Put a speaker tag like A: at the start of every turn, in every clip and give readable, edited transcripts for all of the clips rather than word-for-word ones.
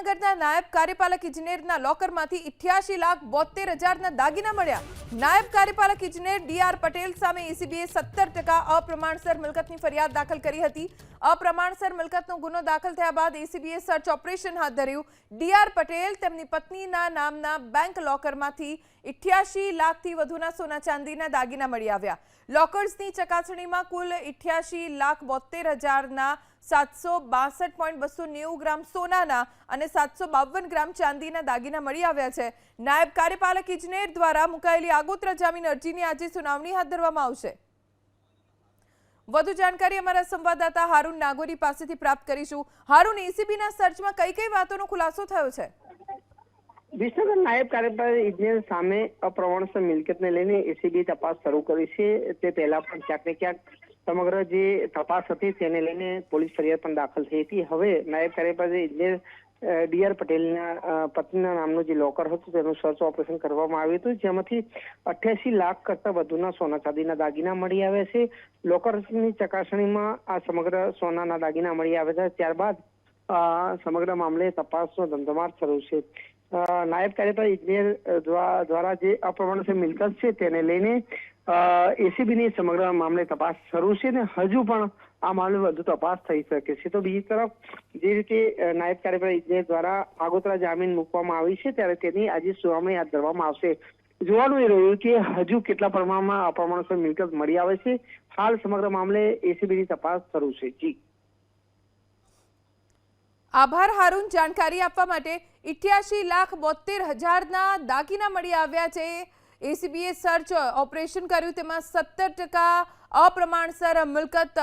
A: જામનગરના નાયબ કાર્યપાલક ઇજનેરના લોકરમાંથી 88,72,000ના દાગીના મળ્યા। નાયબ કાર્યપાલક ઇજનેર ડીઆર પટેલ સામે એસીબીએ 17% અપ્રમાણસર મિલકતની ફરિયાદ દાખલ કરી હતી। અપ્રમાણસર મિલકતનો ગુનો દાખલ થયા બાદ એસીબીએ સર્ચ ઓપરેશન હાથ ધર્યું। ડીઆર પટેલ તેમની પત્નીના નામના બેંક લોકરમાંથી 88 લાખથી વધુના સોના ચાંદીના દાગીના મળી આવ્યા। લોકર્સની ચકાસણીમાં કુલ 88,72,000ના 762.290 ગ્રામ સોનાના અને 752 ગ્રામ ચાંદીના દાગીના મળી આવ્યા છે। નાયબ કાર્યપાલક ઇજનેર દ્વારા મુકાયેલી આગોતરા જામીન અરજીની આજે સુનાવણી હાથ ધરવામાં આવશે। વધુ જાણકારી અમારા સંવાદદાતા હારૂન નાગોરી પાસેથી પ્રાપ્ત કરીશું। હારૂન, એસીબીના સર્ચમાં કઈ કઈ વાતોનો ખુલાસો થયો છે?
B: વિસનગર નાયબ કાર્યપાલક ઇજનેર સામે અપ્રમાણસર મિલકતને લઈને એસીબી તપાસ શરૂ કરી છે। તે પહેલા પણ ક્યાંક ને ક્યાંક સમગ્ર જે તપાસ હતી તેને લઈને પોલીસ ફરિયાદ પણ દાખલ થઈ હતી। હવે નાયબ કાર્યપાલક ઇજનેર ડીઆર પટેલના પત્નીના નામનું જે લોકર હતું તેનું સર્ચ ઓપરેશન કરવામાં આવ્યું હતું, જેમાંથી 88 લાખ કરતા વધુના સોના ચાંદીના દાગીના મળી આવ્યા છે। લોકરની ચકાસણીમાં આ સમગ્ર સોનાના દાગીના મળી આવ્યા છે। ત્યારબાદ સમગ્ર મામલે તપાસનો ધમધમાટ શરૂ છે। નાયબ કાર્યપાલક ઇજનેર દ્વારા જે અપ્રમાણસર મિલકત છે તેને લઈને એસીબીની સમગ્ર મામલે તપાસ શરૂ છે ને હજુ પણ આ મામલે વધુ તપાસ થઈ શકે છે। તો બીજી તરફ જે રીતે નાયબ કાર્યપાલક ઇજનેર દ્વારા આગોતરા જામીન મૂકવામાં આવી છે ત્યારે તેની આજે સુનાવણી હાથ ધરવામાં આવશે। જોવાનું એ રહ્યું કે હજુ કેટલા પ્રમાણમાં અપ્રમાણસર મિલકત મળી આવે છે। હાલ સમગ્ર મામલે એસીબીની તપાસ શરૂ છે। જી
A: આભાર હારૂન, જાણકારી આપવા માટે। 88,72,000ના દાગીના મળી આવ્યા છે। એસીબીએ સર્ચ ઓપરેશન કર્યું, તેમાં 17% અપ્રમાણસર મિલકત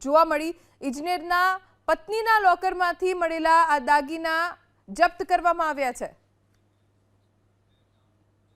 A: જોવા મળી। ઇજનેરના પત્નીના લોકરમાંથી મળેલા આ દાગીના જપ્ત કરવામાં આવ્યા છે।